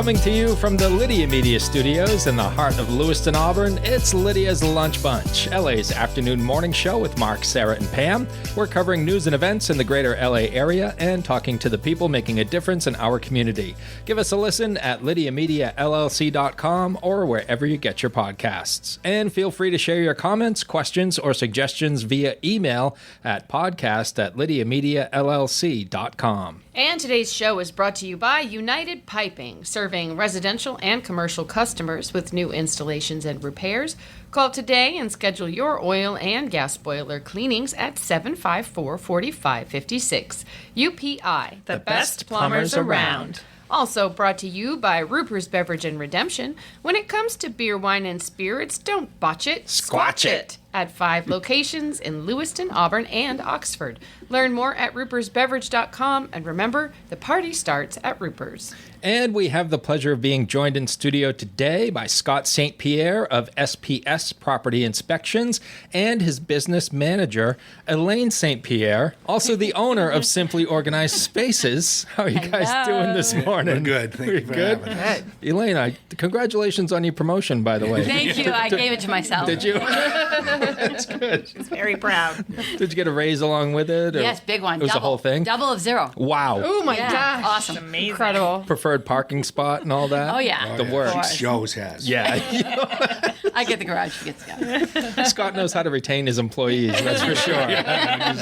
Coming to you from the Lydia Media Studios in the heart of Lewiston, Auburn, it's Lydia's Lunch Bunch, LA's afternoon morning show with Mark, Sarah, and Pam. We're covering news and events in the greater LA area and talking to the people making a difference in our community. Give us a listen at lydiamediallc.com or wherever you get your podcasts. And feel free to share your comments, questions, or suggestions via email at podcast@lydiamediallc.com. And today's show is brought to you by United Piping, serving residential and commercial customers with new installations and repairs. Call today and schedule your oil and gas boiler cleanings at 754-4556. UPI, the best plumbers around. Also brought to you by Ruper's Beverage and Redemption. When it comes to beer, wine, and spirits, don't botch it, Squatch it. At 5 locations in Lewiston, Auburn, and Oxford. Learn more at rupersbeverage.com, and remember, the party starts at Ruper's. And we have the pleasure of being joined in studio today by Scott St. Pierre of SPS Property Inspections and his business manager, Elaine St. Pierre, also the owner of Simply Organized Spaces. How are you guys doing this morning? We're good. Thank you for having us. Elaine, congratulations on your promotion, by the way. Thank you. I gave it to myself. Did you? That's good. She's very proud. Did you get a raise along with it? Yes, big one. It was the whole thing? Double of zero. Wow. Oh my Yeah, gosh. awesome. Amazing. Incredible. Preferred parking spot and all that? Oh, yeah. The works. She always has. Yeah. I get the garage. She gets the garage. Scott knows how to retain his employees, that's for sure.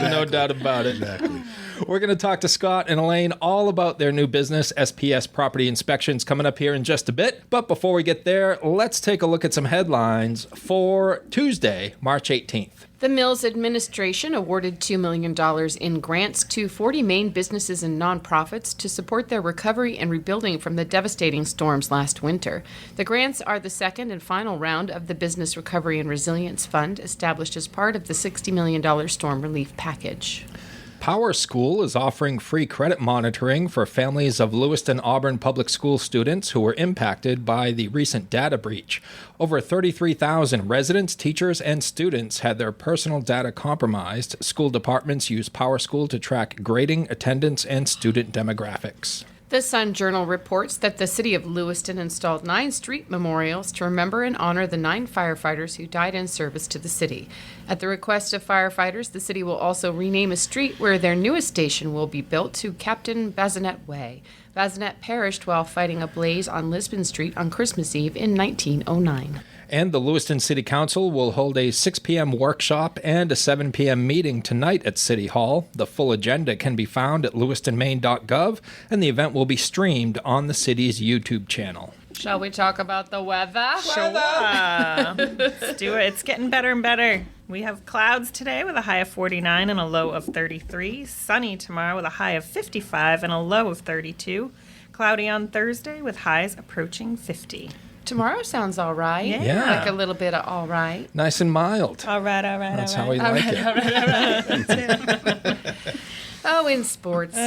No doubt about it. Exactly. We're going to talk to Scott and Elaine all about their new business, SPS Property Inspections, coming up here in just a bit. But before we get there, let's take a look at some headlines for Tuesday, March 18th. The Mills administration awarded $2 million in grants to 40 Maine businesses and nonprofits to support their recovery and rebuilding from the devastating storms last winter. The grants are the second and final round of the Business Recovery and Resilience Fund, established as part of the $60 million storm relief package. Power School is offering free credit monitoring for families of Lewiston Auburn public school students who were impacted by the recent data breach. Over 33,000 residents, teachers, and students had their personal data compromised. School departments use Power School to track grading, attendance, and student demographics. The Sun Journal reports that the city of Lewiston installed 9 street memorials to remember and honor the 9 firefighters who died in service to the city. At the request of firefighters, the city will also rename a street where their newest station will be built to Captain Bazinet Way. Bazinet perished while fighting a blaze on Lisbon Street on Christmas Eve in 1909. And the Lewiston City Council will hold a 6 p.m. workshop and a 7 p.m. meeting tonight at City Hall. The full agenda can be found at lewistonmaine.gov, and the event will be streamed on the city's YouTube channel. Shall we talk about the weather? Sure. Let's do it. It's getting better and better. We have clouds today with a high of 49 and a low of 33. Sunny tomorrow with a high of 55 and a low of 32. Cloudy on Thursday with highs approaching 50. Tomorrow sounds all right. Yeah. Like a little bit of all right. Nice and mild. All right. That's how we like it. Oh, in sports.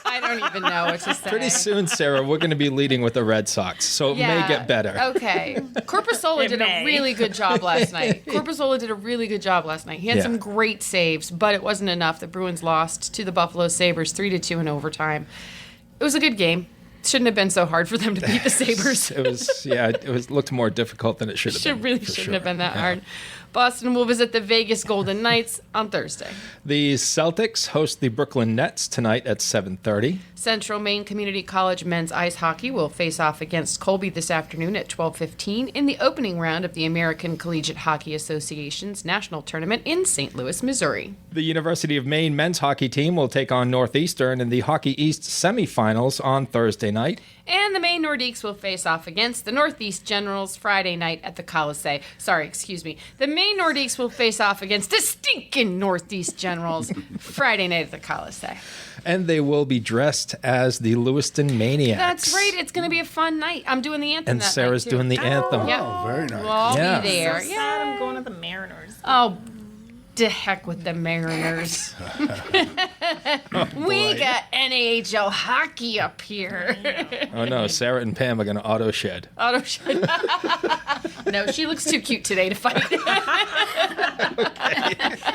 I don't even know what to say. Pretty soon, Sarah, we're going to be leading with the Red Sox, so it may get better. Okay. Corpusola did a really good job last night. He had some great saves, but it wasn't enough. The Bruins lost to the Buffalo Sabres 3-2 in overtime. It was a good game. Shouldn't have been so hard for them to beat the Sabres. It looked more difficult than it should have been. It really shouldn't have been that hard. Boston will visit the Vegas Golden Knights on Thursday. The Celtics host the Brooklyn Nets tonight at 7:30. Central Maine Community College men's ice hockey will face off against Colby this afternoon at 12:15 in the opening round of the American Collegiate Hockey Association's national tournament in St. Louis, Missouri. The University of Maine men's hockey team will take on Northeastern in the Hockey East semifinals on Thursday night. And the Maine Nordiques will face off against the Northeast Generals Friday night at the Colisee. The Maine Nordiques will face off against the stinking Northeast Generals Friday night at the Colisee. And they will be dressed as the Lewiston Maniacs. That's right. It's going to be a fun night. I'm doing the anthem And that Sarah's night, too. doing the anthem. Yeah. Oh, very nice. We'll all Yeah. be there. So sad I'm going to the Mariners. Oh, To heck with the Mariners. We got NAHL hockey up here. Oh no, Sarah and Pam are going to auto shed. No, she looks too cute today to fight.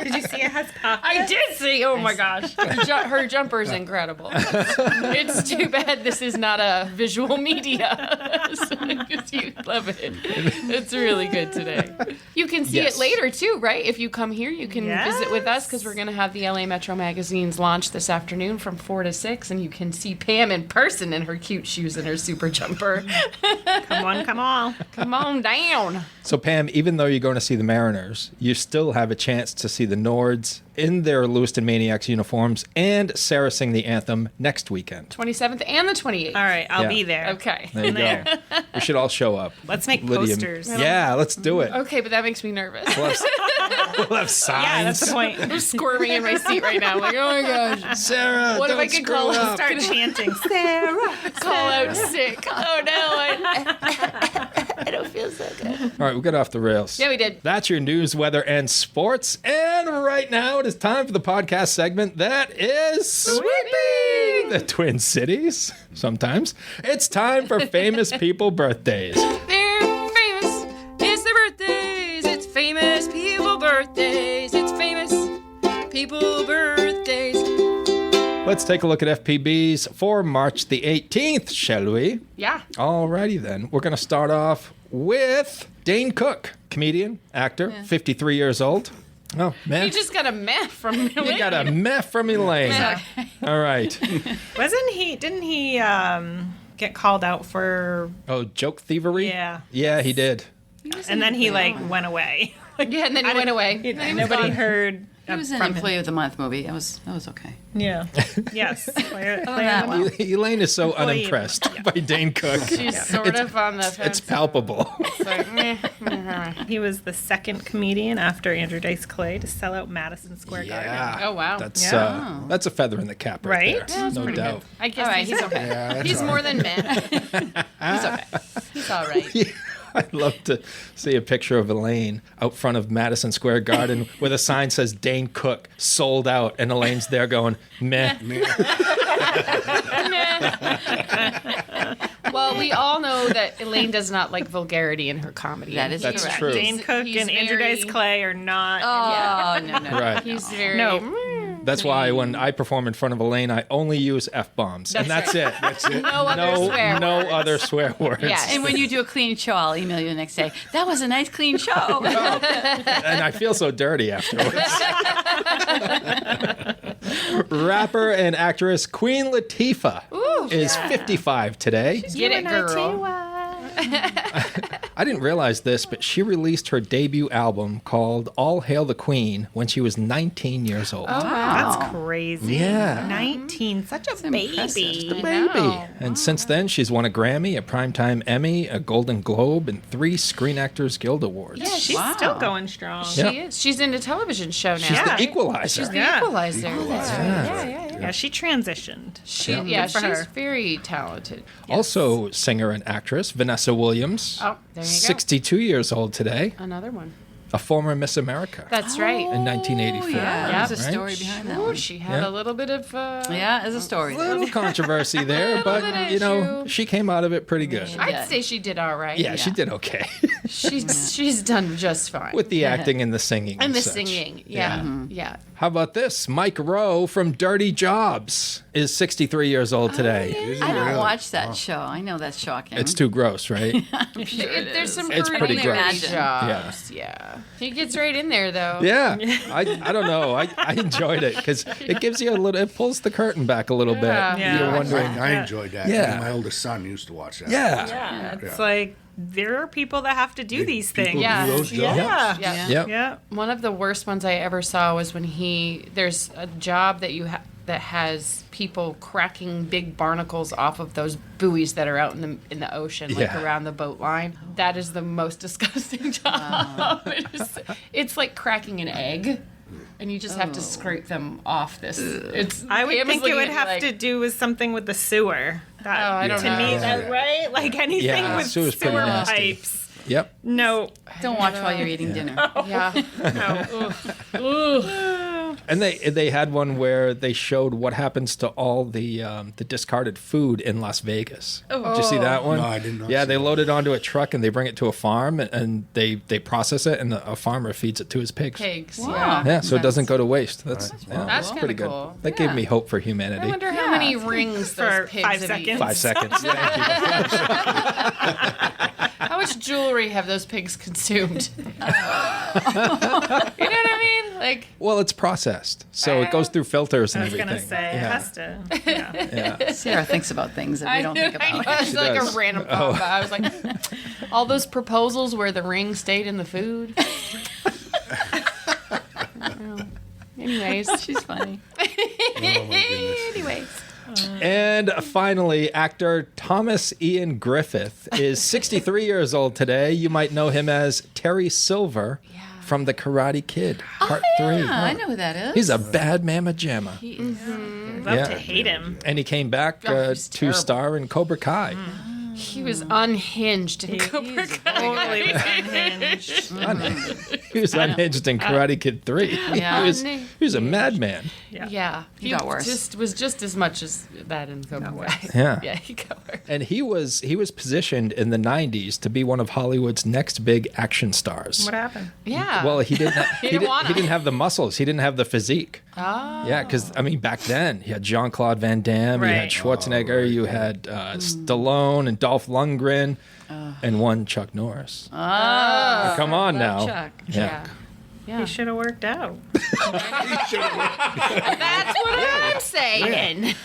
Did you see it has pockets? I did see. Oh my gosh, her jumper is incredible. It's too bad this is not a visual media, because you love it. It's really good today. You can see it later too, right? If you come here, you can visit with us because we're going to have the LA Metro Magazine's launch this afternoon from 4 to 6, and you can see Pam in person in her cute shoes and her super jumper. Come on, come on. Come on down. So Pam, even though you're going to see the Mariners, you still have a chance to see the Nords in their Lewiston Maniacs uniforms and Sarah sing the anthem next weekend. 27th and the 28th. All right, I'll be there. Okay. There you go. We should all show up. Let's make Lydia- posters. Yeah, let's do it. Okay, but that makes me nervous. We'll have signs. Yeah, that's the point. I'm squirming in my seat right now. I'm like, oh my gosh. Sarah, What if don't I could screw call up. Start chanting, Sarah. Call out sick. Oh no, I don't feel so good. All right, we got off the rails. Yeah, we did. That's your news, weather, and sports. And right now it is time for the podcast segment that is sweeping the Twin Cities. Sometimes. It's time for famous people birthdays. They're famous. It's their birthdays. It's famous people birthdays. It's famous people birthdays. Let's take a look at FPBs for March the 18th, shall we? Yeah. Alrighty then. We're going to start off with Dane Cook, comedian, actor, 53 years old. Oh, man. You just got a meh from Elaine. You got a meh from Elaine. All right. Didn't he get called out for, Oh, joke thievery? Yeah. Yeah, he did. and then he went away. Yeah, and then he went away. Nobody heard It was an from him. Employee of the Month movie. That was okay. Yeah. Yes. Player that of the one. month. Elaine is so Employee. unimpressed by Dane Cook. She's sort of on the fence. It's palpable. It's like, meh. He was the second comedian after Andrew Dice Clay to sell out Madison Square Garden. Yeah. Oh, wow. That's a feather in the cap right, Right? there. No doubt. I guess All right, he's okay. Yeah, that's He's all more right. than meh. He's okay. He's all right. I'd love to see a picture of Elaine out front of Madison Square Garden with a sign says Dane Cook sold out, and Elaine's there going meh. Well, we all know that Elaine does not like vulgarity in her comedy. That is That's correct. true. Dane Cook He's and Andrew very- Dice Clay are not. Oh, no. Right. He's very... No. That's why when I perform in front of Elaine, I only use F-bombs, and that's it. That's it. No other swear no words. other swear words. Yeah. And when you do a clean show, I'll email you the next day. That was a nice clean show. And I feel so dirty afterwards. Rapper and actress Queen Latifah is 55 today. Get it, girl. I didn't realize this, but she released her debut album called All Hail the Queen when she was 19 years old. That's crazy. Yeah. 19. Such a baby. Baby. know. And since then, she's won a Grammy, a Primetime Emmy, a Golden Globe, and 3 Screen Actors Guild Awards. Yeah, She's Wow. still going strong. She Yeah. is. She's in a television show now. She's Yeah. the equalizer. She's the Yeah. equalizer. That's right. Yeah. Yeah, she transitioned. Yeah, Good for she's her. very talented. Also, singer and actress Vanessa Williams, Oh, there you go. 62 years old today, Another one. a former Miss America That's right. in 1984. Yeah, there's a Right? story behind that Ooh, one. she had Yeah. a little bit of... Yeah, there's a story A there. little controversy there, bit but of you know, issue. she came out of it pretty good. I'd Yeah. say she did all right. Yeah, she did okay She's done just fine. with the acting and the singing. and the such. singing. Yeah. Yeah. How about this? Mike Rowe from Dirty Jobs is 63 years old today. Is it I don't really? watch that show. I know that's shocking. It's too gross, right? There's some It's pretty pretty gross. jobs. Yeah. He gets right in there though. Yeah, I don't know. I enjoyed it because it gives you a little. It pulls the curtain back a little bit. Yeah. You're wondering. I enjoyed that. Yeah. My oldest son used to watch that. Yeah. Yeah, it's like there are people that have to do these People things. Yeah. do those jobs. Yeah. Yeah. Yep. Yeah. One of the worst ones I ever saw was when there's a job that that has people cracking big barnacles off of those buoys that are out in the ocean, like Yeah. around the boat line. That is the most disgusting job. It's like cracking an egg, and you just have to scrape them off this. It's. I would Pam was think it looking would at me have like, to do with something with the sewer. That, Oh, I don't to know. me, that right? Like anything Yeah, with sewer's pretty sewer nasty. pipes. Yep. No. Don't watch while you're eating dinner. Yeah. And they had one where they showed what happens to all the discarded food in Las Vegas. Did you see that one? No, I did not Yeah, see they that. load it onto a truck and they bring it to a farm and they process it and a farmer feeds it to his pigs. Pigs. Wow. Yeah. Yeah, so it doesn't go to waste. That's That's pretty kinda good. cool. That gave Yeah. me hope for I humanity. wonder how many rings For those pigs 5 have seconds. eaten. 5 seconds. Thank you. How much jewelry have those pigs consumed? You know what I mean? Like, Well, it's processed, so it goes through filters I and was everything. going to say, it yeah. has to. Yeah. Yeah. Sarah thinks about things that we don't think I know, about. it's She like does. a random thought. But I was like, all those proposals where the ring stayed in the food. Anyways, She's funny. Oh, my goodness. anyways. And finally, actor Thomas Ian Griffith is 63 years old today. You might know him as Terry Silver from The Karate Kid, Part 3. Yeah, I know who that is. He's a bad mamma jamma. He is. Love Yeah. to hate him. And he came back Oh, he's to terrible. star in Cobra Kai. He was unhinged in Cobra Kai. Totally was unhinged. He was unhinged in Karate Kid 3. Yeah. He was a madman. Yeah, He got worse. Was just as much as that in Cobra Kai. Yeah. Yeah, he got worse. And he was positioned in the 90s to be one of Hollywood's next big action stars. What happened? Yeah. Well, he didn't. He didn't wanna. He didn't have the muscles. He didn't have the physique. Oh. Yeah, because I mean, back then you had Jean-Claude Van Damme, you had Right. Schwarzenegger, you had Stallone and Dolph Lundgren, and one Chuck Norris. Come on now. Chuck. Yeah. Yeah. He should have worked out. That's what I'm saying.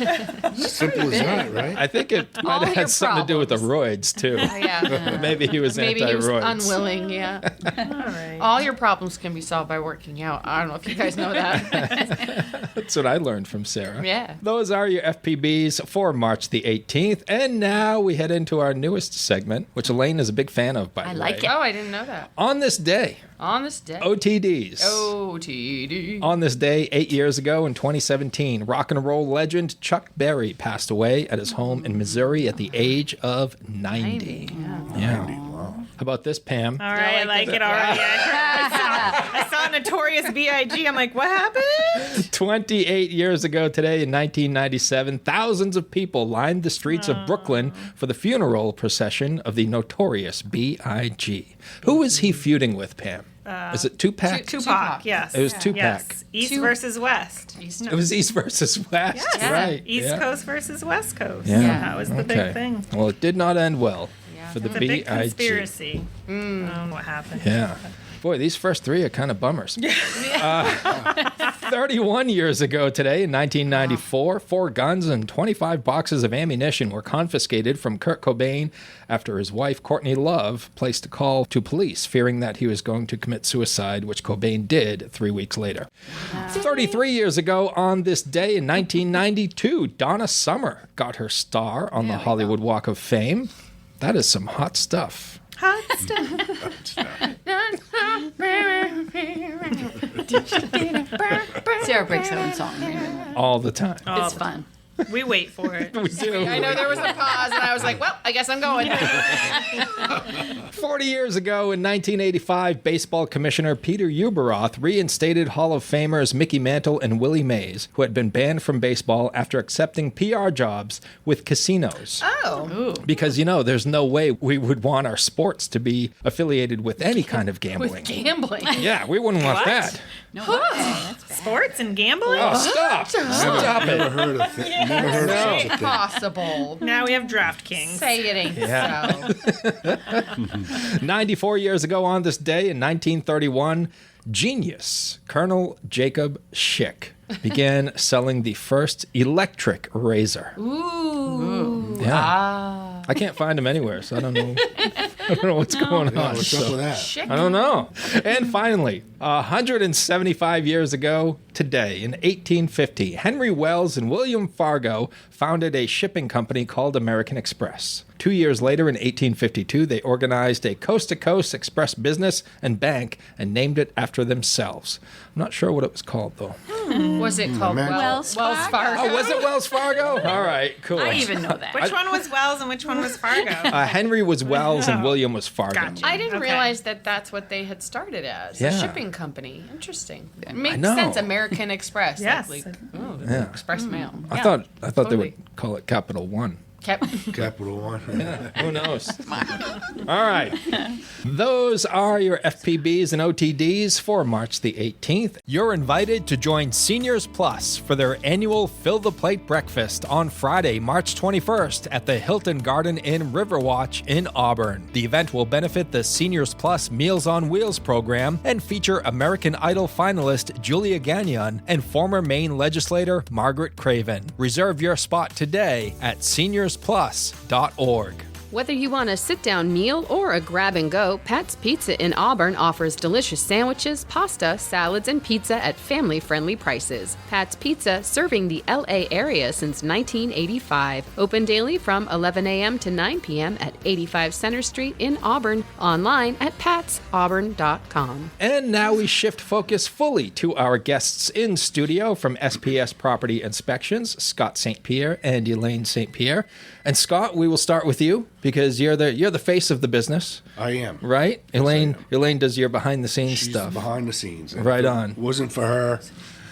Simple as that, right? I think it might All have your had something to do with the roids too. Yeah. Maybe he was Maybe he was anti-roids. unwilling, yeah. All right. All your problems can be solved by working out. I don't know if you guys know that. That's what I learned from Sarah. Yeah. Those are your FPBs for March the 18th. And now we head into our newest segment, which Elaine is a big fan of, by the way. like it. Oh, I didn't know that. On this day, On this day. OTDs. OTD. On this day, 8 years ago in 2017, rock and roll legend Chuck Berry passed away at his home in Missouri at the age of 90. Yeah. How about this, Pam? All right, I like it already. I saw Notorious B.I.G. I'm like, what happened? 28 years ago today in 1997, thousands of people lined the streets of Brooklyn for the funeral procession of the Notorious B.I.G. Who is he feuding with, Pam? Is it Tupac? Tupac, yes. It was Tupac. Yes. East versus West. It was East versus West, Yes. right? East yeah. Coast versus West Coast. Yeah. That was the big thing. Well, it did not end well for the It's a big B.I.G. conspiracy. I don't know what happened. Yeah. Boy, these first three are kind of bummers. 31 years ago today, in 1994, 4 guns and 25 boxes of ammunition were confiscated from Kurt Cobain after his wife, Courtney Love, placed a call to police, fearing that he was going to commit suicide, which Cobain did 3 weeks later. 33 years ago on this day, in 1992, Donna Summer got her star on the Hollywood Walk of Fame. That is some hot stuff. Hot stuff. Sarah breaks her own song. Maybe. All the time. It's fun. We wait for it. We do. I know there was a pause, and I was like, well, I guess I'm going. 40 years ago in 1985, baseball commissioner Peter Ueberroth reinstated Hall of Famers Mickey Mantle and Willie Mays, who had been banned from baseball after accepting PR jobs with casinos. Oh. Because, you know, there's no way we would want our sports to be affiliated with any kind of gambling. With gambling. Yeah, we wouldn't want What? that. No way. That's bad. Sports and gambling? Oh, stop. Stop Never it. heard of it. Never heard of such a thing. Possible. Now we have DraftKings. Say it ain't Yeah. so. 94 years ago on this day in 1931, genius Colonel Jacob Schick began selling the first electric razor. Ooh. Yeah. I can't find them anywhere, so I don't know. I don't know what's going Yeah, on. what's so- up with that? I don't know. And finally, 175 years ago, today, in 1850, Henry Wells and William Fargo founded a shipping company called American Express. 2 years later, in 1852, they organized a coast-to-coast express business and bank and named it after themselves. I'm not sure what it was called, though. Was it called Wells Fargo? Oh, was it Wells Fargo? All right, cool. I even know that. Which one was Wells and which one was Fargo? Henry was Wells and William was Fargo. Gotcha. I didn't Okay. realize that that's what they had started as, Yeah. a shipping company. Interesting. It makes know. sense, American Express. Yes. Like, oh, Yeah. Express Mail. I Yeah. thought they totally. would call it Capital One. Capital One. Who knows? All right. Those are your FPBs and OTDs for March the 18th. You're invited to join Seniors Plus for their annual Fill the Plate breakfast on Friday, March 21st at the Hilton Garden Inn Riverwatch in Auburn. The event will benefit the Seniors Plus Meals on Wheels program and feature American Idol finalist Julia Gagnon and former Maine legislator Margaret Craven. Reserve your spot today at seniors plus.org. Whether you want a sit-down meal or a grab-and-go, Pat's Pizza in Auburn offers delicious sandwiches, pasta, salads, and pizza at family-friendly prices. Pat's Pizza, serving the L.A. area since 1985. Open daily from 11 a.m. to 9 p.m. at 85 Center Street in Auburn. Online at patsauburn.com. And now we shift focus fully to our guests in studio from SPS Property Inspections, Scott St. Pierre and Elaine St. Pierre. And Scott, we will start with you because you're the face of the business, I am. right? Yes, Elaine I am. Elaine does your behind the scenes She's stuff. behind the scenes. Right If on. it wasn't for her,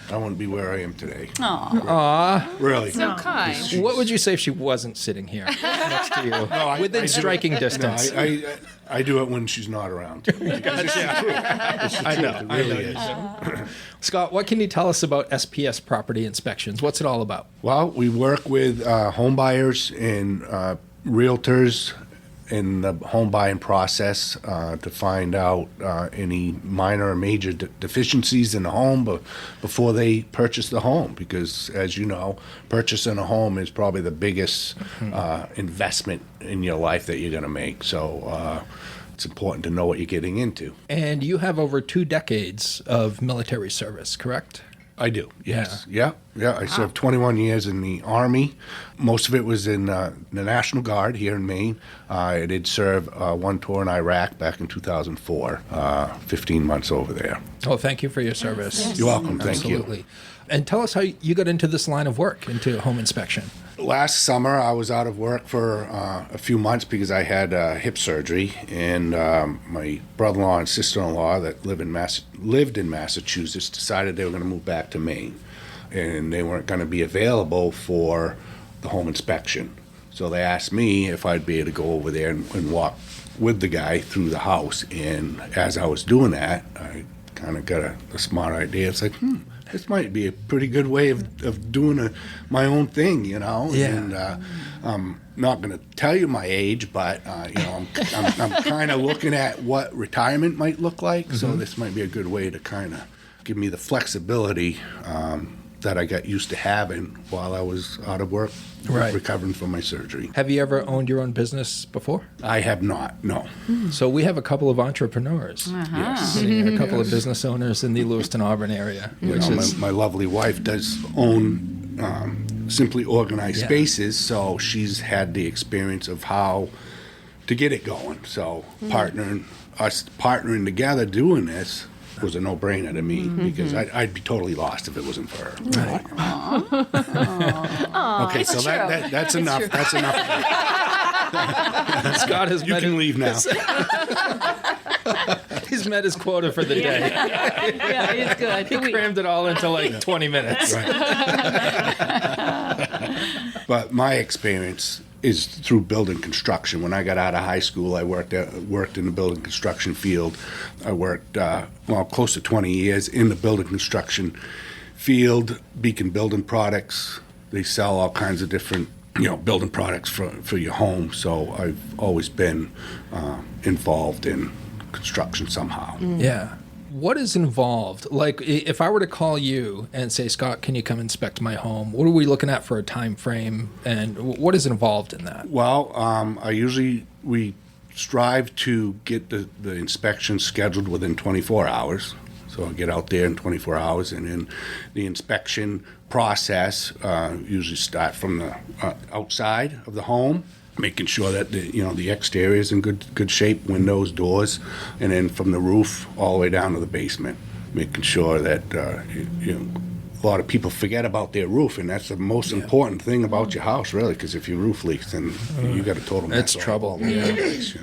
I wouldn't be where I am today. Aw. Really. So kind. What would you say if she wasn't sitting here next to you, within striking distance? I do it when she's not around. I know. It really is. Scott, what can you tell us about SPS Property Inspections? What's it all about? Well, we work with home buyers and realtors in the home buying process to find out any minor or major deficiencies in the home before they purchase the home. Because, as you know, purchasing a home is probably the biggest investment in your life that you're going to make. So it's important to know what you're getting into. And you have over 2 decades of military service, correct? I do, yes. Yeah. I served 21 years in the Army. Most of it was in the National Guard here in Maine. I did serve one tour in Iraq back in 2004, 15 months over there. Oh, thank you for your service. You're welcome. Thank you. Absolutely. And tell us how you got into this line of work, into home inspection. Last summer, I was out of work for a few months because I had hip surgery, and my brother-in-law and sister-in-law that lived in Massachusetts decided they were going to move back to Maine, and they weren't going to be available for the home inspection. So they asked me if I'd be able to go over there and walk with the guy through the house, and as I was doing that, I kind of got a smart idea. It's like, this might be a pretty good way of doing my own thing, you know. Yeah. And I'm not going to tell you my age, but you know, I'm kind of looking at what retirement might look like. Mm-hmm. So this might be a good way to kind of give me the flexibility that I got used to having while I was out of work, Right. recovering from my surgery. Have you ever owned your own business before? I have not. No. So we have a couple of entrepreneurs. Yes. Sitting here, a couple of business owners in the Lewiston, Auburn area. You Which know, is, my lovely wife does own Simply Organized Yeah. Spaces, so she's had the experience of how to get it going. So partnering together doing this was a no-brainer to me because I'd be totally lost if it wasn't for her. Okay, so that's enough. That's enough. Scott has You met can leave now. He's met his quota for the day. Yeah, it's good. He crammed it all into like 20 minutes. But my experience is through building construction. When I got out of high school, I worked in the building construction field. I worked, close to 20 years in the building construction field. Beacon Building Products. They sell all kinds of different, building products for your home. So I've always been involved in construction somehow. Yeah. What is involved? Like, if I were to call you and say, Scott, can you come inspect my home? What are we looking at for a time frame, and what is involved in that? Well, we strive to get the inspection scheduled within 24 hours. So I get out there in 24 hours, and then the inspection process usually start from the outside of the home, making sure that the exterior is in good shape, windows, doors, and then from the roof all the way down to the basement, making sure that a lot of people forget about their roof, and that's the most important thing about your house, really, because if your roof leaks, then you got a total mess. It's trouble. All over the place,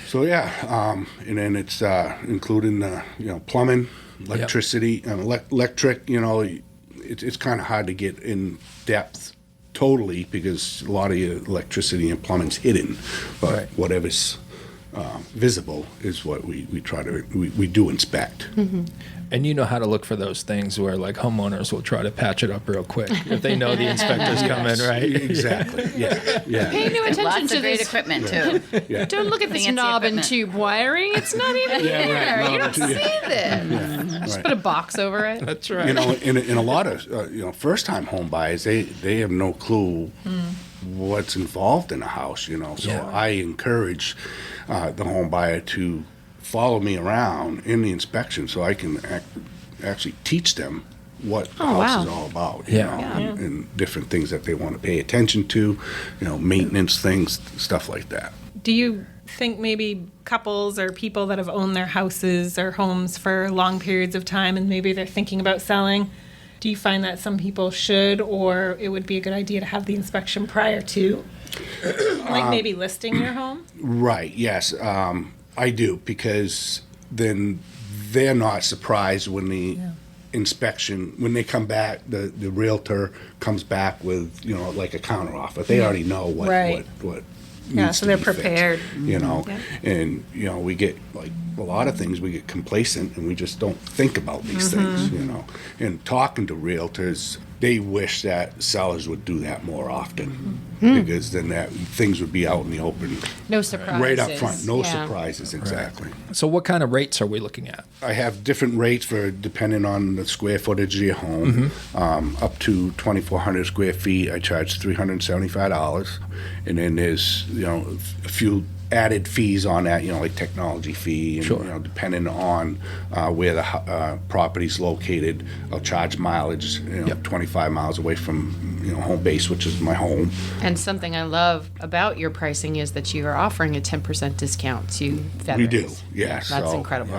So and then it's including plumbing, electricity, electric. It's kind of hard to get in depth totally because a lot of your electricity and plumbing's hidden, but whatever's visible is what we try to we do inspect. And you know how to look for those things where like homeowners will try to patch it up real quick if they know the inspector's coming, right? Exactly. Yeah. Pay no attention Lots to of great this. equipment too. Don't look at this Fancy knob and equipment. tube wiring. It's not even here. right. You don't see this. Yeah, Just right. put a box over it. That's right. In a lot of first-time home buyers, they have no clue what's involved in a house. So I encourage the home buyer to follow me around in the inspection so I can actually teach them what the house is all about. And different things that they want to pay attention to, maintenance things, stuff like that. Do you think maybe couples or people that have owned their houses or homes for long periods of time and maybe they're thinking about selling, do you find that some people should, or it would be a good idea to have the inspection prior to, like maybe listing your home? Right, yes. I do, because then they're not surprised when the inspection, when they come back, the realtor comes back with, like a counteroffer. They already know what needs so to they're be fixed, prepared. And, we get, like, a lot of things, we get complacent and we just don't think about these things, And talking to realtors, they wish that sellers would do that more often because then things would be out in the open. No surprises. Right up front. No surprises, exactly. So what kind of rates are we looking at? I have different rates for depending on the square footage of your home. Up to 2,400 square feet, I charge $375. And then there's, a few added fees on that, like technology fee, and depending on where the property's located, I'll charge mileage, 25 miles away from home base, which is my home. And something I love about your pricing is that you are offering a 10% discount to veterans. We do, yes. That's incredible.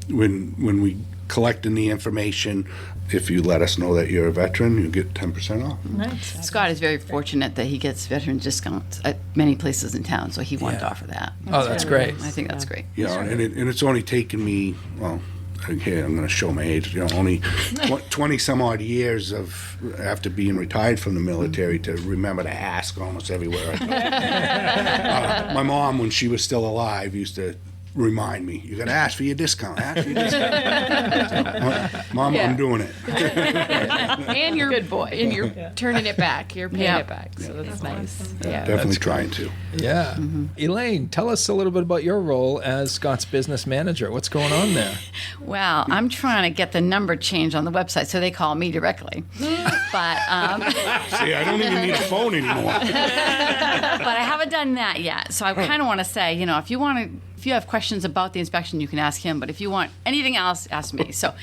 When we collecting the information, if you let us know that you're a veteran, you get 10% off. Nice. Scott is very fortunate that he gets veteran discounts at many places in town, so he wanted to offer that. That's great. I think that's great. And it's only taken me, here I'm going to show my age, only 20 some odd years after being retired from the military to remember to ask almost everywhere I go. My mom, when she was still alive, used to remind me, you got to ask for your discount. Ask for your discount. Mom, I'm doing it. And you're Good boy. And you're turning it back. You're paying Yeah. it back. So that's nice. Yeah. Definitely trying to. Yeah. Elaine, tell us a little bit about your role as Scott's business manager. What's going on there? Well, I'm trying to get the number changed on the website so they call me directly. But See, I don't even need a phone anymore. but I haven't done that yet. So I kind of want to say, if you have questions about the inspection, you can ask him. But if you want anything else, ask me. So,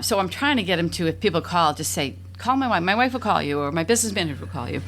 so I'm trying to get him to, if people call, just say, call my wife. My wife will call you, or my business manager will call you.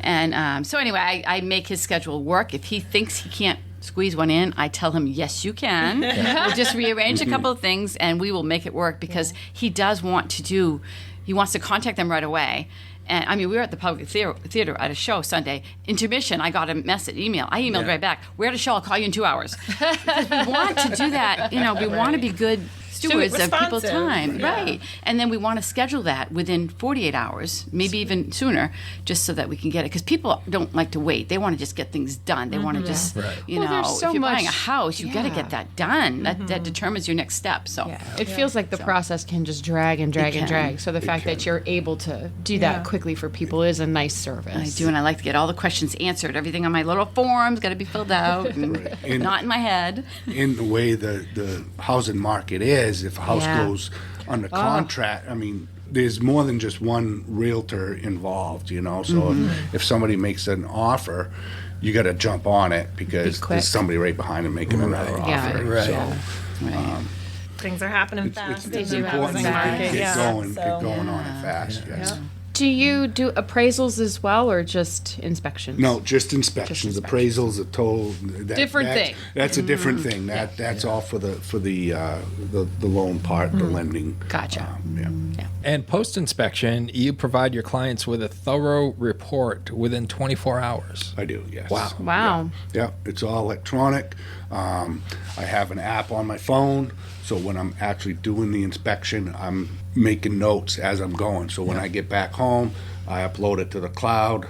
And so anyway, I make his schedule work. If he thinks he can't squeeze one in, I tell him, yes, you can. We'll just rearrange a couple of things, and we will make it work because he does want to he wants to contact them right away. And I mean, we were at the public theater at a show Sunday. Intermission, I got a email. I emailed right back. We're at a show. I'll call you in 2 hours. Because we want to do that. We want to be good stewards of people's Responsive. time, right? And then we want to schedule that within 48 hours, maybe even sooner, just so that we can get it. Because people don't like to wait; they want to just get things done. They want to just, Well, there's so if you're buying a much- house, you got to get that done. That determines your next step. So. Yeah. It feels like the process can just drag and drag and can. drag. So the fact that you're able to do that quickly for people is a nice service. I do, and I like to get all the questions answered. Everything on my little forms got to be filled out, and not in my head. In the way the housing market is, if a house goes under contract, I mean, there's more than just one realtor involved, So if somebody makes an offer, you got to jump on it because quick. there's somebody right behind him making another Yeah. offer. Right. So, Right. things are happening fast. It's in the important housing to market, get going, so- get going on it fast, yes. Do you do appraisals as well, or just inspections? No, just inspections. Appraisals are total. Different thing. That's a different thing. That's all for the loan part, the lending. Gotcha. Yeah. And post-inspection, you provide your clients with a thorough report within 24 hours. I do, yes. Wow. Yeah, it's all electronic. I have an app on my phone, so when I'm actually doing the inspection, I'm making notes as I'm going. So when I get back home, I upload it to the cloud.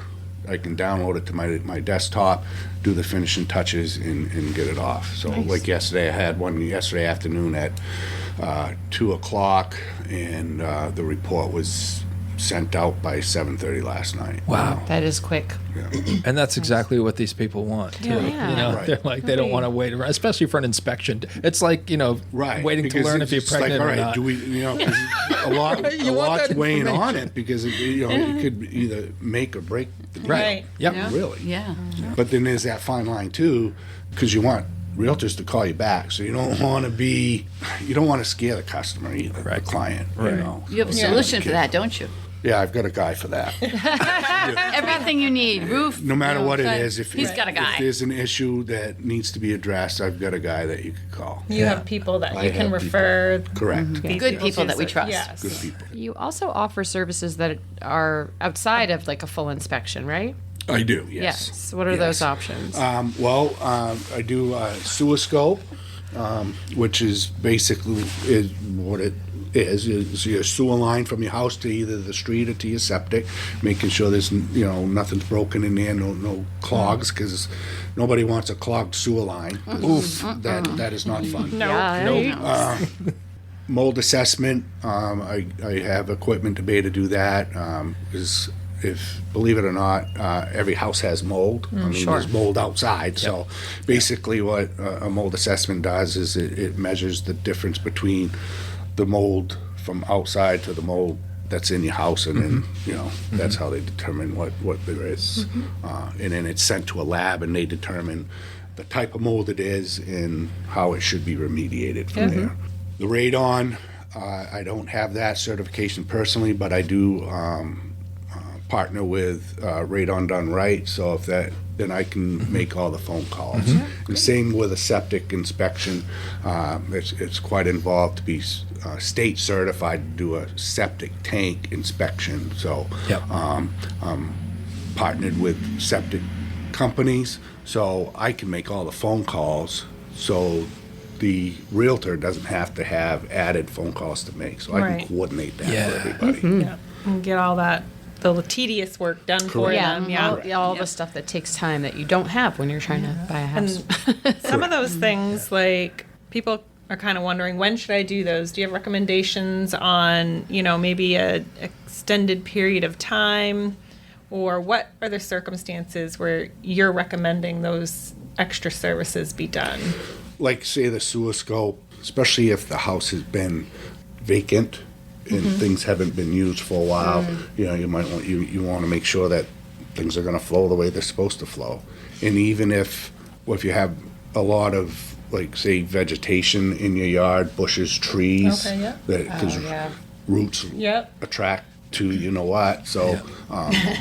I can download it to my desktop, do the finishing touches, and get it off. So like yesterday, I had one yesterday afternoon at 2 o'clock, and the report was sent out by 7:30 last night. Wow. That is quick. And that's exactly what these people want, too. Yeah. You know, Right. they're like, they don't want to wait around, especially for an inspection. It's like, Right. waiting to because learn if you're it's like, pregnant all or right, not. do we, 'cause a lot, You want lot's that weighing on information. it because it could either make or break the deal. Right. Yep. Yeah. Really. Yeah. But then there's that fine line too, because you want realtors to call you back, so you don't want to scare the customer either, Right. the client. Right. You know. You have a solution for that, don't you? Yeah, I've got a guy for that. Everything you need, roof. No matter what it cut. is, if he's got a if guy. there's an issue that needs to be addressed, I've got a guy that you could call. You have people that I you can have refer. Correct. these Good people to, that we so- trust. Yes. Good people. You also offer services that are outside of like a full inspection, right? I do. Yes. Yes. What are those options? I do sewer scope, which is basically what it is your sewer line from your house to either the street or to your septic, making sure there's nothing's broken in there, no clogs, because nobody wants a clogged sewer line. 'Cause that is not fun. No. Yeah, Mold assessment, I have equipment to be able to do that. Because if, believe it or not, every house has mold. I mean, sure. there's mold outside. So basically what a mold assessment does is it measures the difference between the mold from outside to the mold that's in your house, and then that's how they determine what there is. And then it's sent to a lab, and they determine the type of mold it is and how it should be remediated from there. The radon, I don't have that certification personally, but I do partner with Radon Done Right, so if that, then I can make all the phone calls. And same with a septic inspection. It's quite involved to be state certified to do a septic tank inspection. So Yep. I'm partnered with septic companies, so I can make all the phone calls. So the realtor doesn't have to have added phone calls to make. So I Right. can coordinate that Yeah. for everybody. Yeah. And get all the tedious work done for Correct. them. Yeah. all the stuff that takes time that you don't have when you're trying to buy a house. And some of those things, like people are kind of wondering, when should I do those? Do you have recommendations on, maybe a extended period of time, or what are the circumstances where you're recommending those extra services be done? Like say the sewer scope, especially if the house has been vacant and things haven't been used for a while, you might want you want to make sure that things are going to flow the way they're supposed to flow. And even if you have a lot of, like, say, vegetation in your yard, bushes, trees, Okay, yeah. because roots Yep. attract to what. So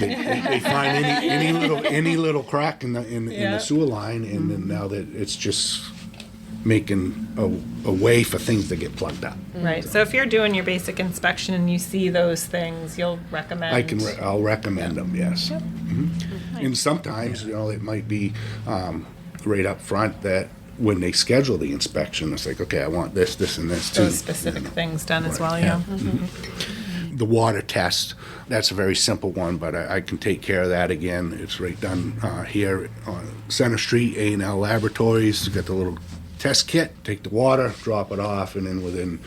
they find any little crack in the Yeah. sewer line, and then now that it's just making a way for things to get plugged up. Right. So if you're doing your basic inspection and you see those things, you'll recommend. I'll recommend them. Yes. And sometimes it might be right up front that when they schedule the inspection, it's like, okay, I want this, this, and this too. those specific things done as well. Yeah. Yeah. The water test, that's a very simple one, but I can take care of that again. It's right done here on Center Street, A&L Laboratories. Got the little test kit, take the water, drop it off, and then within,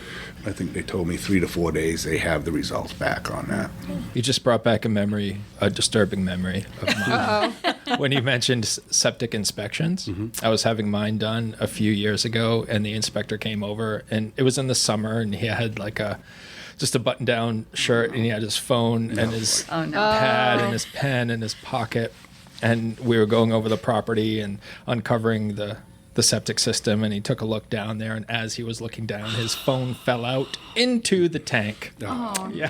I think they told me 3 to 4 days, they have the results back on that. You just brought back a disturbing memory of mine. When you mentioned septic inspections. I was having mine done a few years ago, and the inspector came over, and it was in the summer, and he had like just a button-down shirt, and he had his phone and his pad and his pen in his pocket, and we were going over the property and uncovering the the septic system, and he took a look down there, and as he was looking down, his phone fell out into the tank. Oh, Yeah.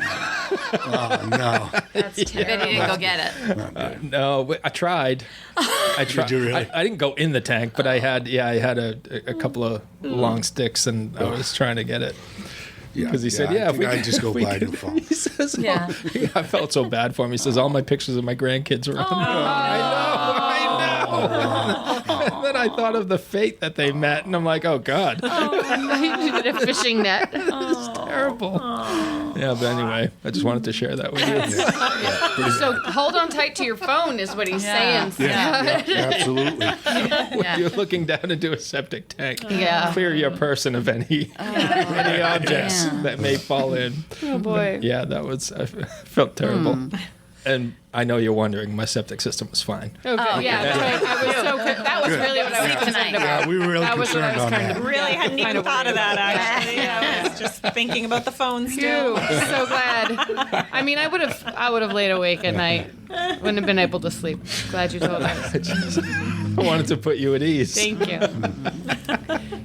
oh no. That's I bet he didn't go get it. No, but I tried. I tried. you really? I didn't go in the tank, but I had a couple of long sticks, and I was trying to get it. Because he said, I if think we I'd just go we buy a new could- phone. He says, Yeah. I felt so bad for him. He says, all my pictures of my grandkids are on there. I know. And then I thought of the fate that they met, and I'm like, oh, God. You did a fishing net. Terrible. Yeah, but anyway, I just wanted to share that with you. So hold on tight to your phone is what he's saying. Yeah, absolutely. When you're looking down into a septic tank, Yeah. clear your person of any objects that may fall in. Oh boy. Yeah, that was, I felt terrible. And I know you're wondering, my septic system was fine. Okay. Yeah. Right. I was so. That was really what I was concerned about. Yeah, we were really That was what I concerned was on trying that. to Really hadn't even Kinda thought of worried. that, actually. I was just thinking about the phone still. Phew, so glad. I mean, I would have laid awake at night. Wouldn't have been able to sleep. Glad you told us. I wanted to put you at ease. Thank you.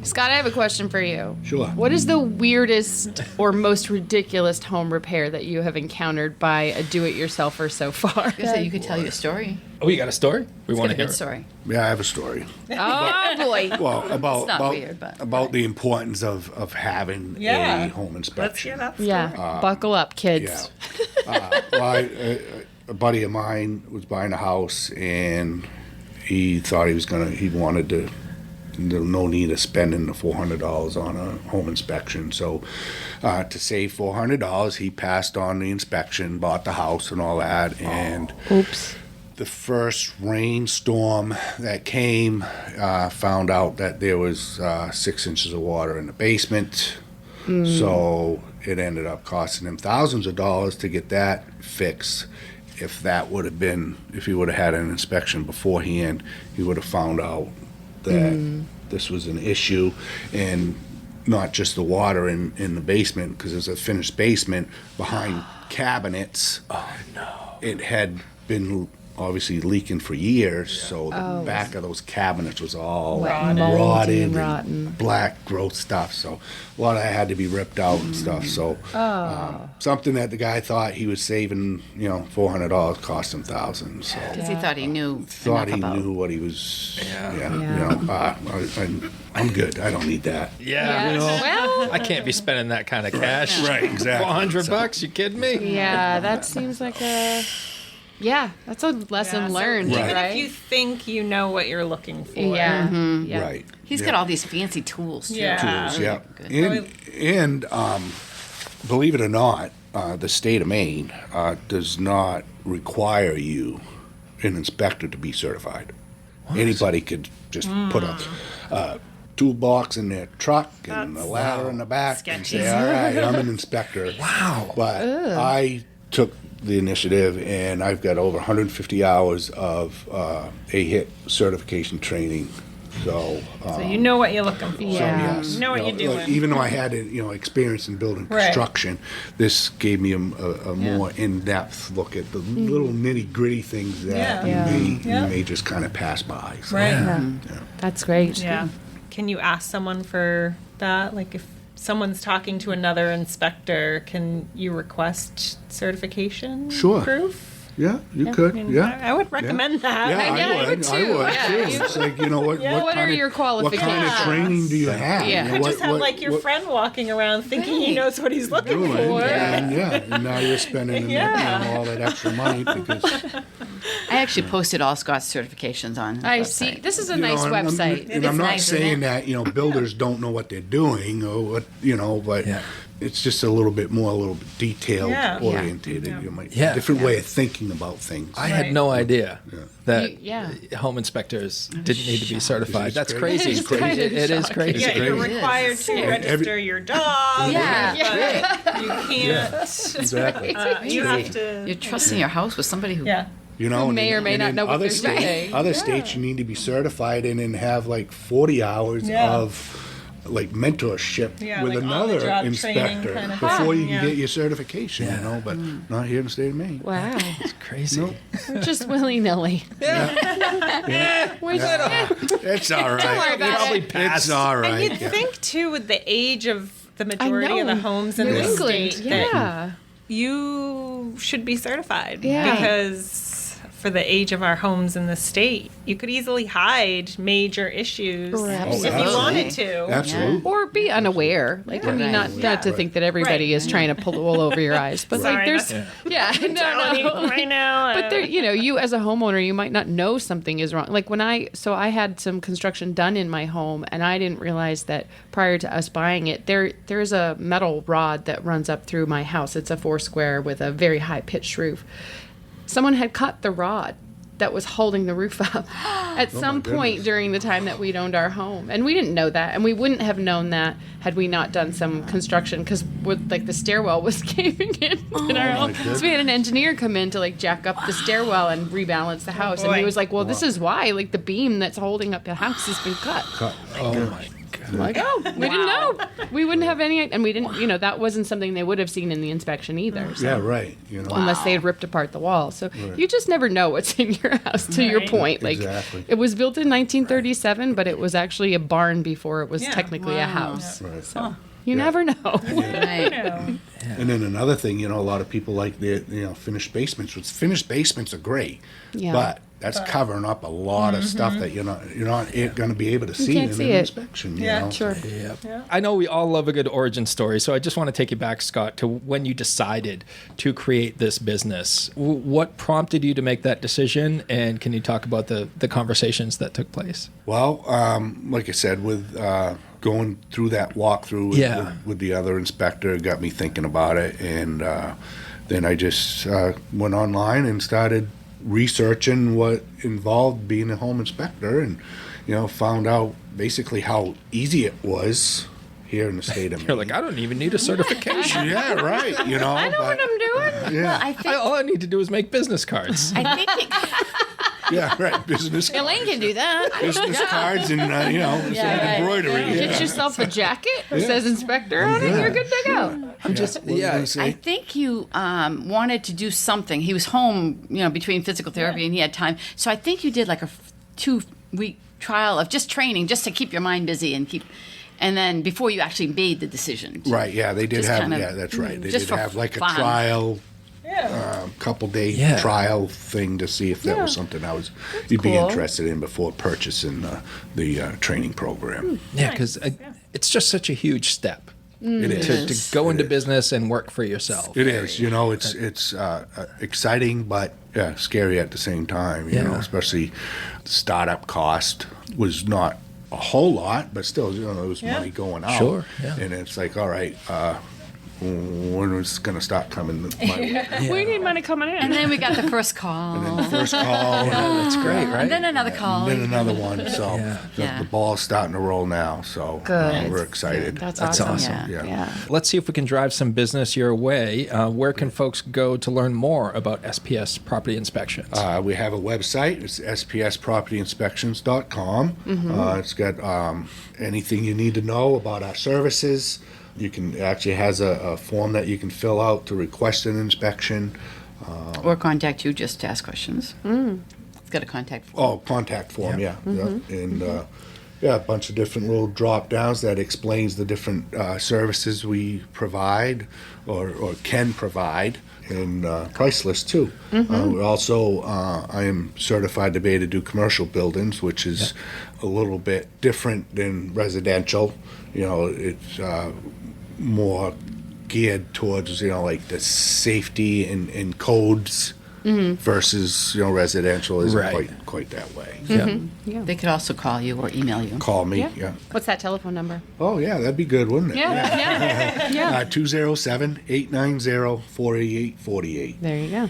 Scott, I have a question for you. Sure. What is the weirdest or most ridiculous home repair that you have encountered by a do-it-yourselfer so far? So you could tell you a story. Oh, you got a story? We want It's to a hear good it. story. Yeah, I have a story. Oh boy. Well, not weird, but- about the importance of having Yeah. a home Let's inspection. hear that story. Yeah. Buckle up, kids. Yeah. A buddy of mine was buying a house, and he thought he wanted to. No need of spending the $400 on a home inspection. So, to save $400, he passed on the inspection, bought the house, and all that. And Oops. the first rainstorm that came, found out that there was 6 inches of water in the basement. So it ended up costing him thousands of dollars to get that fixed. If he would have had an inspection beforehand, he would have found out that this was an issue, and not just the water in the basement, because it's a finished basement behind cabinets. Oh no! It had been obviously leaking for years, so the back of those cabinets was all Moldy rotted and and rotten. black growth stuff. So a lot of that had to be ripped out and stuff. So something that the guy thought he was saving, $400 cost him thousands. So Because he thought he knew thought he enough about. knew what he was. Yeah. I'm good. I don't need that. Yeah. Well, I can't be spending that kind of cash. Right, exactly. $400? You kidding me? yeah, that seems like a. Yeah, that's a lesson Yeah, so learned, even right? if you think you know what you're looking for. Yeah. Yeah. Right. He's got all these fancy tools, too. Yeah. Tools, yeah. Good. And believe it or not, the state of Maine does not require you, an inspector, to be certified. Anybody could just put a toolbox in their truck and a ladder in the back and sketchy. say, all right, I'm an inspector. Wow. But I took the initiative, and I've got over 150 hours of AHIT certification training. So, So you know what you're looking for. Yeah. yes, You know what you're doing. Even though I had experience in building Right. construction, this gave me a more in-depth look at the little nitty-gritty things that Yeah. you Yeah. may just kind of pass by. So, Right. That's great. Yeah. Can you ask someone for that? Like if someone's talking to another inspector, can you request certification Sure. proof? Yeah, you I could. mean, Yeah. I would recommend that. Yeah, Yeah, I I would would. too. I would Yeah. too. It's like, what What kind are your what kind of qualifications? training do you have? Yeah. You You know, Just have like your friend walking around thinking he knows what he's looking doing? for. And now you're spending all that extra money because I actually posted all Scott's certifications on his I website. see. This is a You know, nice and website. And I'm not nice, isn't saying it? that, builders don't know what they're doing or what, but Yeah. it's just a little bit detailed Yeah. oriented. Yeah. Different way of thinking about things. I had Right. no idea that Yeah. home inspectors didn't need to be certified. That's crazy? crazy. It's crazy. It is crazy. Yeah, you're Crazy. required to And register your dog. Yeah. But you can't. Exactly. You have to. You're trusting your house with somebody who Yeah. And may or may and not in know what other they're states, saying. Other states, you need to be certified and then have like 40 hours Yeah. of like mentorship Yeah, with like another on-the-job training inspector kind of before thing, you can yeah. get your certification, you know, but not here in the state of Maine. Wow. It's crazy. Nope. We're just willy-nilly. It's all right. worry about Probably it. passed. It's all right. And you'd yeah. think too, with the age of the I majority of know. the homes in New the England, state, that yeah. you should be certified. Yeah. Because for the age of our homes in the state, you could easily hide major issues if you Absolutely. wanted to. Absolutely. Or be unaware. Like, I mean, not to think that everybody is trying to pull the wool over your eyes, but like, Sorry, there's, that's no. right now. But there, you as a homeowner, you might not know something is wrong. Like I had some construction done in my home, and I didn't realize that prior to us buying it, there's a metal rod that runs up through my house. It's a 4-square with a very high pitched roof. Someone had cut the rod that was holding the roof up at some point during the time that we'd owned our home, and we didn't know that, and we wouldn't have known that had we not done some construction, because like the stairwell was caving in our home. So we had an engineer come in to like jack up the stairwell and rebalance the house, and he boy. was like, "Well, this is why like the beam that's holding up the house has been cut." Oh my God. I'm like, oh, we didn't know. We wouldn't have any, and we didn't, that wasn't something they would have seen in the inspection either. So. Yeah, right. You know. Unless they had ripped apart the wall. So you just never know what's in your house, to your Right. point. Like, Exactly. it was built in 1937, but it was actually a barn before it was Yeah. technically a house. Right. So you never know. Right. And then another thing, a lot of people like the finished basements. Finished basements are great, Yeah. but that's covering up a lot of stuff that you're not going to be able to see can't in see an it. inspection. Yeah, you know? Sure. I know we all love a good origin story, so I just want to take you back, Scott, to when you decided to create this business. What prompted you to make that decision, and can you talk about the conversations that took place? Well, like I said, with going through that walkthrough with the other inspector, it got me thinking about it, and then I just went online and started researching what involved being a home inspector, and found out basically how easy it was here in the state of Maine. You're like, I don't even need a certification. Yeah, right. I know what I'm doing. Yeah, Well, I think All I need to do is make business cards. I think yeah, right. Business Elaine can do that. business cards and some right. embroidery. Get yourself a jacket that says inspector on it. You're good to go. I'm just, What was I gonna say? I think you wanted to do something. He was home, between physical therapy, and he had time. So I think you did like a 2-week trial of just training, just to keep your mind busy and then before you actually made the decision. Right, yeah, they did Just have, kind of- yeah, that's right. They just did for have like a fun. trial, couple-day Yeah. trial thing to see if that was something you'd be cool. interested in before purchasing the training program. yeah, because it's just such a huge step It is. to go into business and work for yourself. It is, it's exciting, but scary at the same time, Yeah. especially the startup cost was not a whole lot, but still, there was money going out. Sure, yeah. And it's like, all right, when is it going to start coming my way? We need money coming in. And then we got the first call. And then the first call, That's great, right? And then another call. and then another one. So Yeah. the ball's starting to roll now. So Good. we're excited. That's That's awesome. awesome. Yeah. Let's see if we can drive some business your way. Where can folks go to learn more about SPS Property Inspections? We have a website. It's spspropertyinspections.com. It's got anything you need to know about our services. You can actually has a form that you can fill out to request an inspection. Or contact you just to ask questions. It's got a contact form. Oh, contact form, yeah. And a bunch of different little drop downs that explains the different services we provide or can provide, and price list too. We also, I am certified to be able to do commercial buildings, which is a little bit different than residential. It's more geared towards Mm-hmm. the safety and codes versus residential isn't Right. quite that way. Yeah. They could also call you or email you. Call me, yeah. What's that telephone number? Oh yeah, that'd be good, wouldn't it? Yeah. 207-890-488-48. There you go.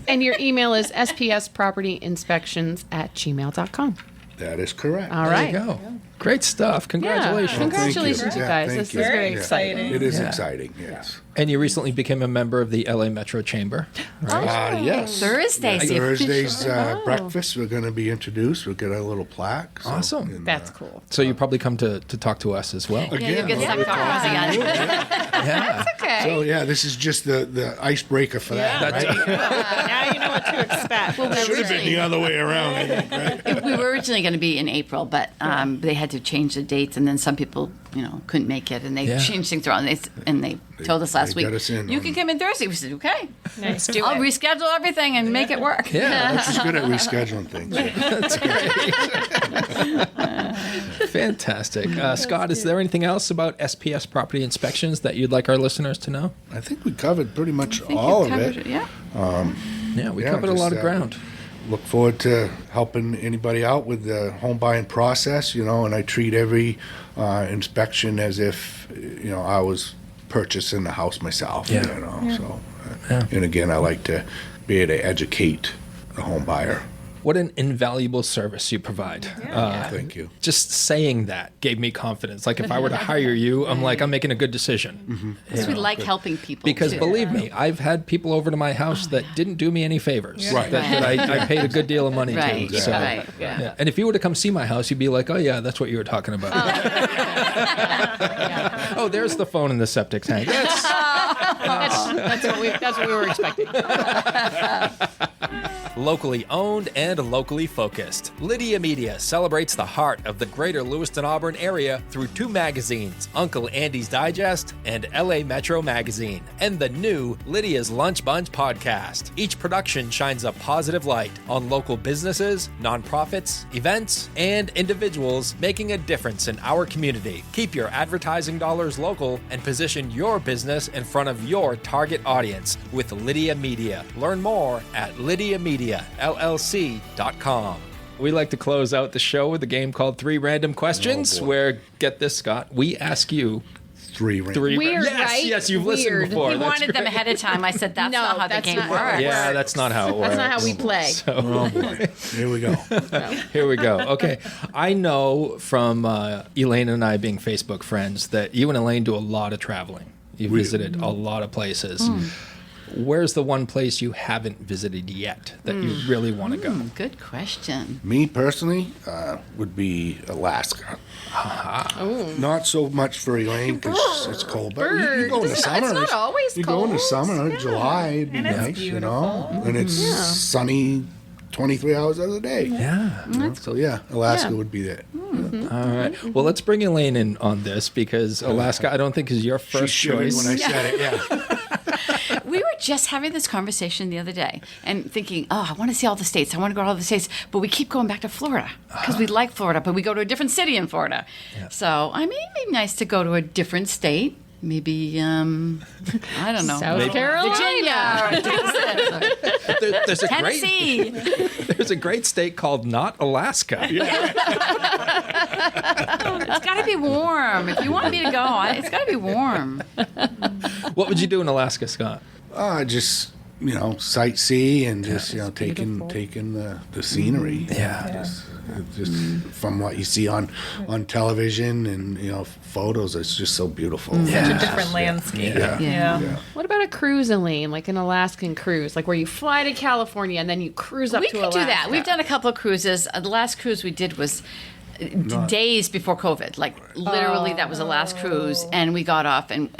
And your email is spspropertyinspections@gmail.com. That is correct. All There right. you go. Great stuff. Congratulations. Thank you. Congratulations, you Yeah, guys. thank This you. is very Very exciting. exciting. It is Yeah. exciting, yes. And you recently became a member of the LA Metro Chamber, right? Yes. Thursdays. the Thursday's Oh. breakfast, we're going to be introduced. We'll get a little plaque. So, Awesome. and, That's cool. So you probably come to talk to us as well. Yeah, you'll get Again, stuck we're talking talking again. Yeah. Okay. So yeah, this is just the icebreaker for that, That's right? Now you know what to expect. Should have been the other way around, I think, right? We were originally going to be in April, but they had to change the dates, and then some people, couldn't make it, and they Yeah. changed things around. And they told us last they week, got us in you on- can come in Thursday. We said, okay. Nice. Do I'll it. reschedule everything and make it work. Yeah. She's good at rescheduling things. Fantastic. Scott, is there anything else about SPS Property Inspections that you'd like our listeners to know? I think we covered pretty much I think all you of covered it. Yeah. Yeah, we Yeah, covered a lot of just, ground. Look forward to helping anybody out with the home buying process, and I treat every inspection as if, I was purchasing the house myself, Yeah. so. Yeah. And again, I like to be able to educate the home buyer. What an invaluable service you provide. Thank you. Just saying that gave me confidence. Like if I were to hire you, I'm like, I'm making a good decision. Because we like helping people. Because too. believe me, I've had people over to my house that didn't do me any favors. Right. That I paid a good deal of money Right, to. So, right. yeah. And if you were to come see my house, you'd be like, oh yeah, that's what you were talking about. Oh, there's the phone in the septic tank. That's what we were expecting. Locally owned and locally focused, Lydia Media celebrates the heart of the greater Lewiston Auburn area through 2 magazines, Uncle Andy's Digest and LA Metro Magazine, and the new Lydia's Lunch Bunch podcast. Each production shines a positive light on local businesses, nonprofits, events, and individuals making a difference in our community. Keep your advertising dollars local and position your business in front of your target audience with Lydia Media. Learn more at LlydiaMediaLLC.com. We like to close out the show with a game called 3 Random Questions, Oh, boy. where, get this, Scott, we ask you 3 3 Weird, yes, right? yes, you've listened Weird. before. He That's wanted them great. ahead of time. I said, that's No, not how the that's game not how it works. Yeah, that's not how it works. That's not how we play. So, Oh boy, here we go. here we go. Okay. I know from Elaine and I being Facebook friends that you and Elaine do a lot of traveling. You've visited a lot of places. Where's the one place you haven't visited yet that you really want to go? Good question. Me personally would be Alaska. Not so much for Elaine because it's cold, but you go in the It's summer. not always You go in the cold. summer, July, it'd be And it's nice, beautiful. and it's sunny 23 hours of the day. Yeah. So yeah, Alaska Yeah. would be there. All right. Well, let's bring Elaine in on this because Alaska, I don't think is your She first shuddered choice. when I said it. Yeah. We were just having this conversation the other day and thinking, oh, I want to see all the states. I want to go to all the states. But we keep going back to Florida because we like Florida, but we go to a different city in Florida. So, I mean, it'd be nice to go to a different state. Maybe, I don't know. South Carolina. Virginia. Or There's a great Tennessee. there's a great state called not Alaska. It's got to be warm. If you want me to go, it's got to be warm. What would you do in Alaska, Scott? Just sightsee and just taking the scenery. Yeah. Just from what you see on television and photos, it's just so beautiful. Such a different landscape. Yeah. What about a cruise, Elaine? Like an Alaskan cruise, like where you fly to California and then you cruise up We to could Alaska. do that. We've done a couple of cruises. The last cruise we did was days before COVID. Like literally, that was the last cruise, and we got off and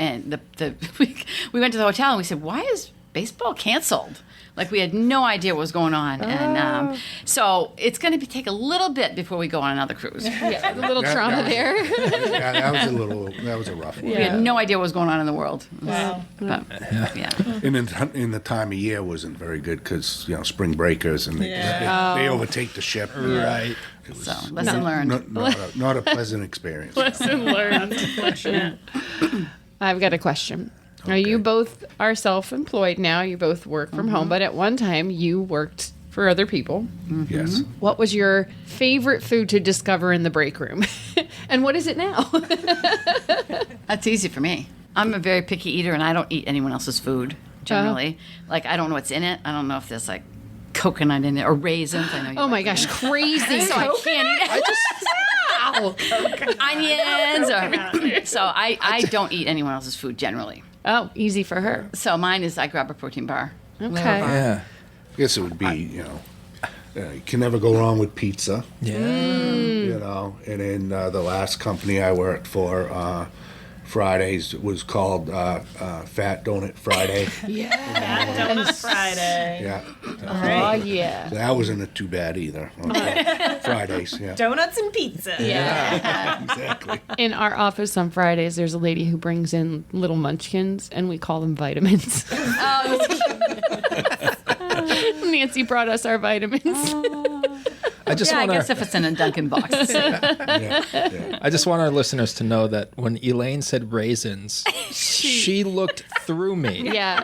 we went to the hotel and we said, "Why is baseball canceled?" Like we had no idea what was going on, and so it's going to take a little bit before we go on another cruise. Yeah, a little trauma that- there. Yeah, that was a rough one. We had no idea what was going on in the world. Wow. But, yeah. And in the time of year wasn't very good because spring breakers and they overtake the ship. Right. It was So lesson learned. not a pleasant experience. Lesson learned. I've got a question. Now, you both are self-employed now. You both work from home, but at one time you worked for other people. Yes. What was your favorite food to discover in the break room? And what is it now? That's easy for me. I'm a very picky eater, and I don't eat anyone else's food generally. Like I don't know what's in it. I don't know if there's like coconut in it or raisins. I know you Oh my like gosh, them. crazy. So I can't eat it. Onions. So I don't eat anyone else's food generally. Oh, easy for her. So mine is I grab a protein bar. Okay. Yeah. I guess it would be, you can never go wrong with pizza. Yeah. And then the last company I worked for, Fridays was called Fat Donut Friday. Donut Friday. Yeah. Oh, yeah. That wasn't too bad either. Fridays, yeah. Donuts and pizza. Yeah. Exactly. In our office on Fridays, there's a lady who brings in little munchkins, and we call them vitamins. Nancy brought us our vitamins. I just I want guess to. if it's in a Dunkin' box. Yeah. I just want our listeners to know that when Elaine said raisins, she looked through me. Yeah.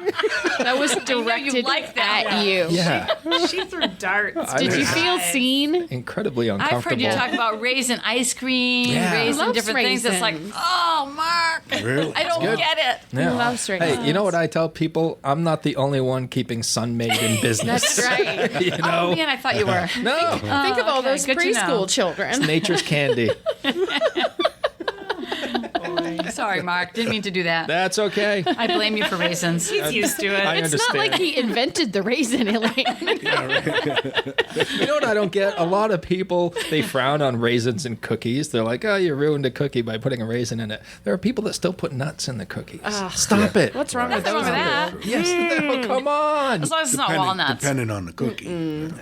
That was directed like that. at you. Yeah. She threw darts. Did you feel Eyes. seen? Incredibly I've uncomfortable. heard you talk about raisin ice cream, Yeah. raisin Loves different things. It's like, raisins. oh, Mark, Really? I don't good. get it. Yeah. Loves raisins. Hey, you know what I tell people? I'm not the only one keeping Sun-Made in business. That's right. You know? Oh, man, I thought you were. No. Think of all okay, those good to know. preschool children. Nature's candy. Sorry, Mark. Didn't mean to do that. That's okay. I blame you for raisins. He's used to it. I It's understand. not like he invented the raisin, Elaine. You know what I don't get? A lot of people, they frown on raisins in cookies. They're like, oh, you ruined a cookie by putting a raisin in it. There are people that still put nuts in the cookies. Stop it. What's wrong with Nothing those? wrong with that. Yes, no, come on. As long as it's not walnuts. Depending on the cookie.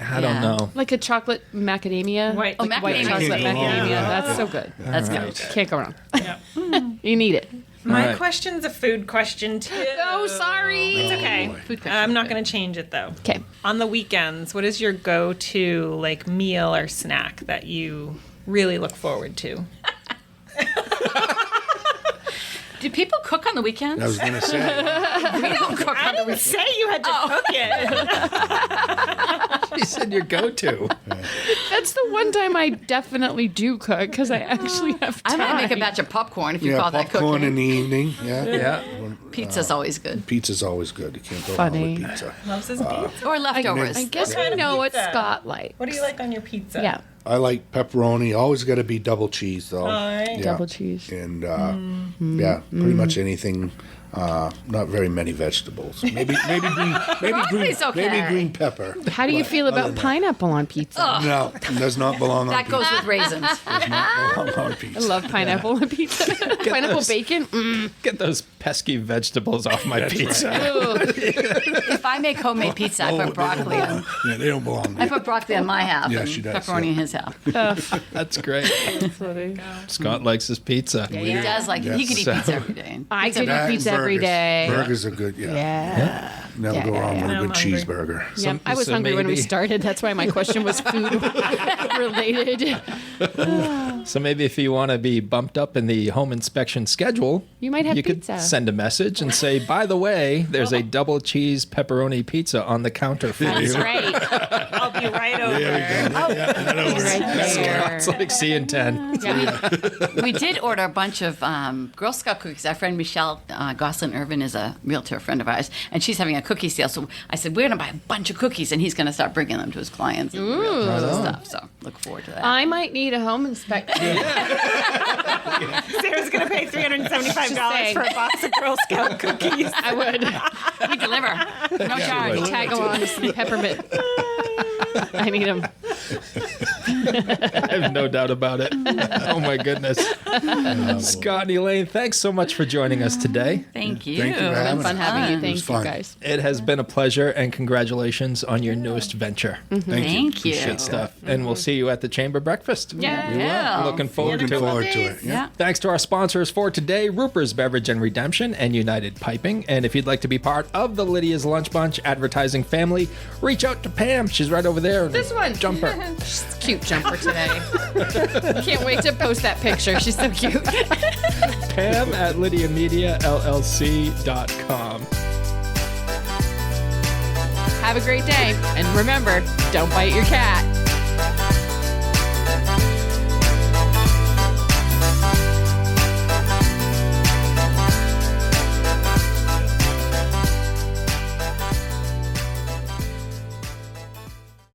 I don't know. Like a chocolate macadamia. White- Like white macadamia. chocolate Can't go wrong. macadamia. That's so good. That's All good. right. Can't go wrong. Yeah. You need it. My All right. question's a food question too. Oh, sorry. It's okay. Food question. I'm not going to change it though. Okay. On the weekends, what is your go-to like meal or snack that you really look forward to? Do people cook on the weekends? I was going to say, We don't cook I on the didn't weekends. say you had to cook it. She said your go-to. That's the one time I definitely do cook because I actually have I time. might make a batch of popcorn if you yeah, call that popcorn cooking. in the evening. Yeah. Yeah. Pizza's always good. Pizza's always good. You can't go Funny. wrong with pizza. Loves his pizza. Or leftovers. I guess What kind we of know what pizza? Scott likes. What do you like on your pizza? Yeah. I like pepperoni. Always got to be double cheese, though. All right. Yeah. Double cheese. And yeah, pretty much anything. Not very many vegetables. Maybe Broccoli's okay. green pepper. How do you feel about pineapple on pizza? No, it does not belong on That pizza. goes with raisins. Does not belong on I pizza. love pineapple on pizza. Pineapple those. bacon? Get those pesky vegetables off my pizza. If I make homemade pizza, I Oh, put broccoli on. Yeah, they don't belong. I put broccoli on my half Yeah, and she does, pepperoni yeah. in his half. That's great. Scott likes his pizza. Yeah, he does like it. He could eat Yes. pizza every day. I could That eat and pizza every burgers. day. Burgers are good. Yeah. Yeah. Never go wrong with Now a I'm good hungry. cheeseburger. Yeah, I was so hungry when we maybe- started. That's why my question was food related. So maybe if you want to be bumped up in the home inspection schedule, You might have you pizza. could send a message and say, by the way, there's a double cheese pepperoni pizza on the counter for That's you. right. I'll be right over. Right there. It's like C and 10. Yeah. We did order a bunch of Girl Scout cookies. Our friend Michelle Goslin Irvin is a realtor friend of ours, and she's having a cookie sale. So I said, we're going to buy a bunch of cookies, and he's going to start bringing them to his clients and realtors and stuff. So look forward to that. I might need a home inspection. Sarah's going to pay $375 saying. for a box of Girl Scout cookies. I would. We deliver. No charge. Tag along with some peppermint. I need them. I have no doubt about it. Oh, my goodness. Scott and Elaine, thanks so much for joining us today. Thank you. Thank you for having Fun us. having you. It Thank was you, fun. guys. It has been a pleasure, and congratulations on your newest venture. Thank you. Good stuff. And we'll see you at the Chamber Breakfast. Yeah. Looking forward Looking to it. forward to it. Yeah. Thanks to our sponsors for today, Ruper's Beverage and Redemption and United Piping. And if you'd like to be part of the Lydia's Lunch Bunch advertising family, reach out to Pam. She's right over there. This one. Jumper. She's a cute jumper today. Can't wait to post that picture. She's so cute. Pam at LydiaMediaLLC.com. Have a great day. And remember, don't bite your cat.